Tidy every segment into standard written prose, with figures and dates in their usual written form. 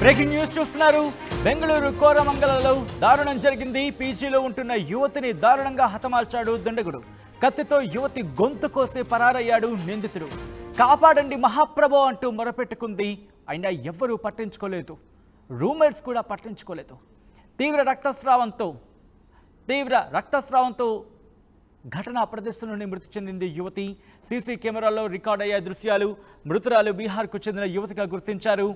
Breaking news చూస్తున్నారు. బెంగళూరు కోరమంగళలో దారుణం జరిగింది. పీజీలో ఉంటున్న యువతిని దారుణంగా హతమార్చాడు దుండగుడు. కత్తితో యువతి గొంతు కోసి పరారయ్యాడు నిందితుడు. కాపాడండి మహాప్రభు అంటూ మొరపెట్టుకుంది. అయినా ఎవ్వరూ పట్టించుకోలేదు. రూమ్మేట్స్ కూడా పట్టించుకోలేదు. తీవ్ర రక్తస్రావంతో ఘటనా ప్రదేశం నుండి మృతి చెందింది యువతి. సీసీ కెమెరాల్లో రికార్డ్ అయ్యే దృశ్యాలు. మృతురాలు బీహార్కు చెందిన యువతిగా గుర్తించారు.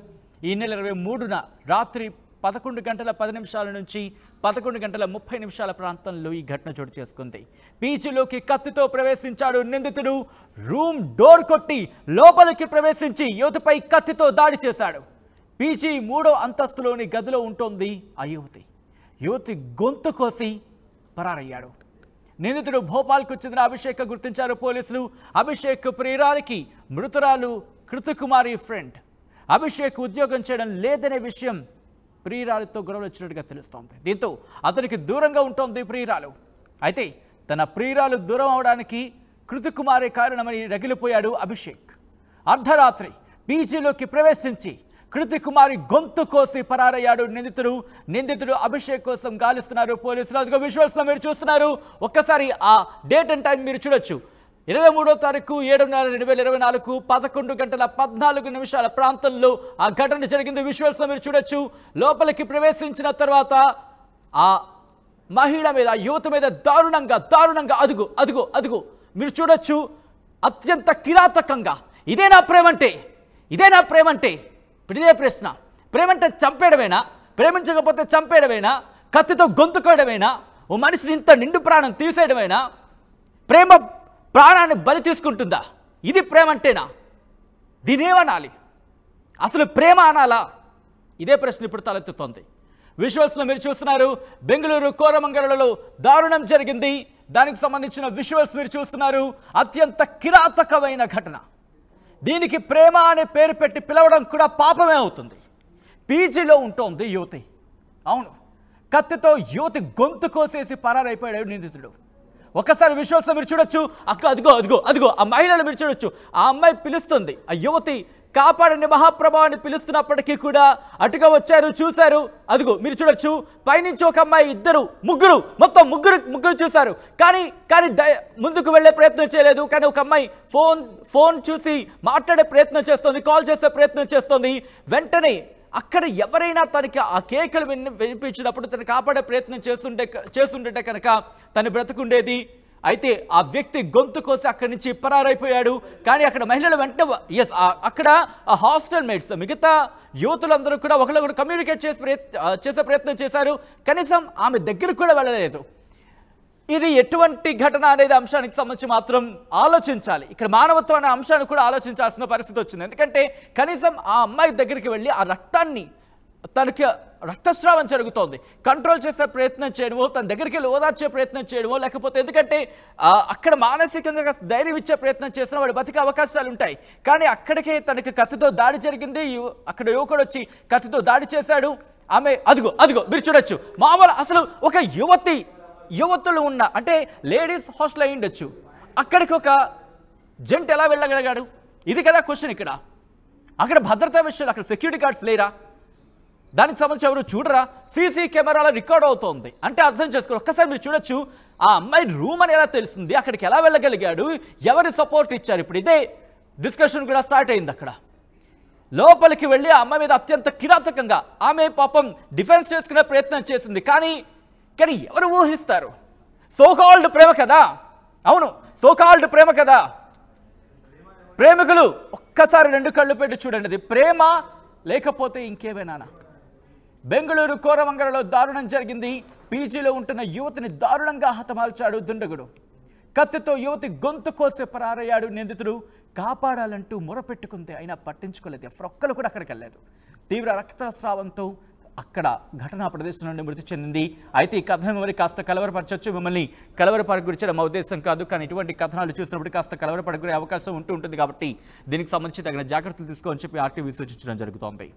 ఈ నెల 23న రాత్రి 11 గంటల 10 నిమిషాల నుంచి 11 గంటల 30 నిమిషాల ప్రాంతంలో ఈ ఘటన చోటు చేసుకుంది. పీజీలోకి కత్తితో ప్రవేశించాడు నిందితుడు. రూమ్ డోర్ కొట్టి లోపలికి ప్రవేశించి యువతిపై కత్తితో దాడి చేశాడు. పీజీ 3వ అంతస్తులోని గదిలో ఉంటోంది ఆ యువతి. యువతి గొంతు కోసి పరారయ్యాడు. నిందితుడు భోపాల్కు చెందిన అభిషేక్ గుర్తించారు పోలీసులు. అభిషేక్ ప్రియురాలికి మృతురాలు కృతికుమారి ఫ్రెండ్. అభిషేక్ ఉద్యోగం చేయడం లేదనే విషయం ప్రియురాలితో గొడవలు వచ్చినట్టుగా తెలుస్తోంది. దీంతో అతనికి దూరంగా ఉంటోంది ప్రియురాలు. అయితే తన ప్రియురాలు దూరం అవడానికి కృతికుమారి కారణమని రగిలిపోయాడు అభిషేక్. అర్ధరాత్రి పీజీలోకి ప్రవేశించి కృతికుమారి గొంతు కోసి పరారయ్యాడు నిందితుడు అభిషేక్ కోసం గాలిస్తున్నారు పోలీసులు. అదిగో విజువల్స్ లో మీరు చూస్తున్నారు. ఒక్కసారి ఆ డేట్ అండ్ టైం మీరు చూడొచ్చు. 23వ తారీఖు 7/4/2024 11 గంటల 14 నిమిషాల ప్రాంతంలో ఆ ఘటన జరిగింది. విజువల్స్ లో మీరు చూడొచ్చు. లోపలికి ప్రవేశించిన తర్వాత ఆ మహిళ మీద, యువత మీద దారుణంగా అదుగు మీరు చూడొచ్చు. అత్యంత కిరాతకంగా. ఇదేనా ప్రేమంటే ఇప్పుడు ఇదే ప్రశ్న. ప్రేమంటే చంపేయడమేనా? ప్రేమించకపోతే చంపేయడమేనా? కత్తితో గొంతుకోవడమేనా? ఓ మనిషిని ఇంత నిండు ప్రాణం తీసేయడమేనా? ప్రేమ ప్రాణాన్ని బలి తీసుకుంటుందా? ఇది ప్రేమంటేనా? దీనేమనాలి? అసలు ప్రేమ అనాలా? ఇదే ప్రశ్న ఇప్పుడు తలెత్తుతోంది. విజువల్స్లో మీరు చూస్తున్నారు. బెంగళూరు కోరమంగళలో దారుణం జరిగింది. దానికి సంబంధించిన విజువల్స్ మీరు చూస్తున్నారు. అత్యంత కిరాతకమైన ఘటన. దీనికి ప్రేమ అనే పేరు పెట్టి పిలవడం కూడా పాపమే అవుతుంది. పీజీలో ఉంటోంది యువతి. అవును, కత్తితో యువతి గొంతు కోసేసి పరారైపోయాడు నిందితుడు. ఒకసారి విశ్వాసం మీరు చూడొచ్చు. అదిగో ఆ మహిళలు మీరు చూడొచ్చు. ఆ అమ్మాయి పిలుస్తుంది. ఆ యువతి కాపాడండి మహాప్రభావాన్ని పిలుస్తున్నప్పటికీ కూడా అటుగా వచ్చారు, చూశారు. అదిగో మీరు చూడొచ్చు. పైనుంచి ఒక అమ్మాయి, మొత్తం ముగ్గురు చూశారు. కానీ ముందుకు వెళ్ళే ప్రయత్నం చేయలేదు. కానీ ఒక అమ్మాయి ఫోన్ చూసి మాట్లాడే ప్రయత్నం చేస్తుంది, కాల్ చేసే ప్రయత్నం చేస్తుంది. వెంటనే అక్కడ ఎవరైనా తనకి ఆ కేకలు వినిపించినప్పుడు తను కాపాడే ప్రయత్నం చేస్తుంటే కనుక తను బ్రతుకుండేది. అయితే ఆ వ్యక్తి గొంతు కోసి అక్కడి నుంచి పరారైపోయాడు. కానీ అక్కడ మహిళలు వెంటనే అక్కడ ఆ హాస్టల్ మేట్స్, మిగతా యువతులందరూ కూడా ఒకరికొకరు కమ్యూనికేట్ చేసే ప్రయత్నం చేశారు. కనీసం ఆమె దగ్గరకు కూడా వెళ్ళలేదు. ఇది ఎటువంటి ఘటన అనేది అంశానికి సంబంధించి మాత్రం ఆలోచించాలి. ఇక్కడ మానవత్వం అనే అంశాన్ని కూడా ఆలోచించాల్సిన పరిస్థితి వచ్చింది. ఎందుకంటే కనీసం ఆ అమ్మాయి దగ్గరికి వెళ్ళి ఆ రక్తాన్ని, తనకి రక్తస్రావం జరుగుతోంది, కంట్రోల్ చేసే ప్రయత్నం చేయడమో, తన దగ్గరికి వెళ్ళి ఓదార్చే ప్రయత్నం చేయడమో, లేకపోతే ఎందుకంటే అక్కడ మానసికంగా ధైర్యం ఇచ్చే ప్రయత్నం చేసిన వాడు బతికే అవకాశాలు ఉంటాయి. కానీ అక్కడికే తనకి కత్తితో దాడి జరిగింది. అక్కడ యువకుడు వచ్చి కత్తితో దాడి చేశాడు. ఆమె అదిగో మీరు చూడొచ్చు. మామూలు అసలు ఒక యువతులు ఉన్న, అంటే లేడీస్ హాస్టల్ అయి ఉండొచ్చు, అక్కడికి ఒక జంట ఎలా వెళ్ళగలిగాడు? ఇది కదా క్వశ్చన్. ఇక్కడ అక్కడ భద్రతా విషయాలు, అక్కడ సెక్యూరిటీ గార్డ్స్ లేరా? దానికి సంబంధించి ఎవరు చూడరా? సీసీ కెమెరాలో రికార్డ్ అవుతోంది అంటే అర్థం చేసుకోరు. ఒక్కసారి మీరు చూడొచ్చు. ఆ అమ్మాయి రూమ్ అని ఎలా తెలుస్తుంది? అక్కడికి ఎలా వెళ్ళగలిగాడు? ఎవరి సపోర్ట్ ఇచ్చారు? ఇప్పుడు ఇదే డిస్కషన్ కూడా స్టార్ట్ అయింది. అక్కడ లోపలికి వెళ్ళి ఆ అమ్మాయి మీద అత్యంత కిరాతకంగా ఆమె పాపం డిఫెన్స్ చేసుకునే ప్రయత్నం చేసింది. కానీ ఎవరు ఊహిస్తారు? సోకాల్డ్ ప్రేమ కదా. అవును, సోకాల్డ్ ప్రేమ కదా. ప్రేమికులు ఒక్కసారి 2 కళ్ళు పెట్టి చూడండి. అది ప్రేమ లేకపోతే ఇంకేమైనా? బెంగళూరు కోరమంగళలో దారుణం జరిగింది. పీజీలో ఉంటున్న యువతిని దారుణంగా హతమార్చాడు దుండగుడు. కత్తితో యువతి గొంతు కోసి పరారయ్యాడు నిందితుడు. కాపాడాలంటూ మొరపెట్టుకుంది, అయినా పట్టించుకోలేదు. ఎవరొక్కరు కూడా అక్కడికి వెళ్ళలేదు. తీవ్ర రక్తస్రావంతో అక్కడ ఘటనా ప్రదేశం నుండి మృతి చెందింది. అయితే ఈ కథనం మిమ్మల్ని కాస్త కలవరపరచవచ్చు. మిమ్మల్ని కలవరపరచడం మా ఉద్దేశం కాదు. కానీ ఇటువంటి కథనాలు చూసినప్పుడు కాస్త కలవరపడగొనే అవకాశం ఉంటుంది కాబట్టి దీనికి సంబంధించి తగిన జాగ్రత్తలు తీసుకోవాలని చెప్పి ఆర్టీవీ సూచించడం జరుగుతోంది.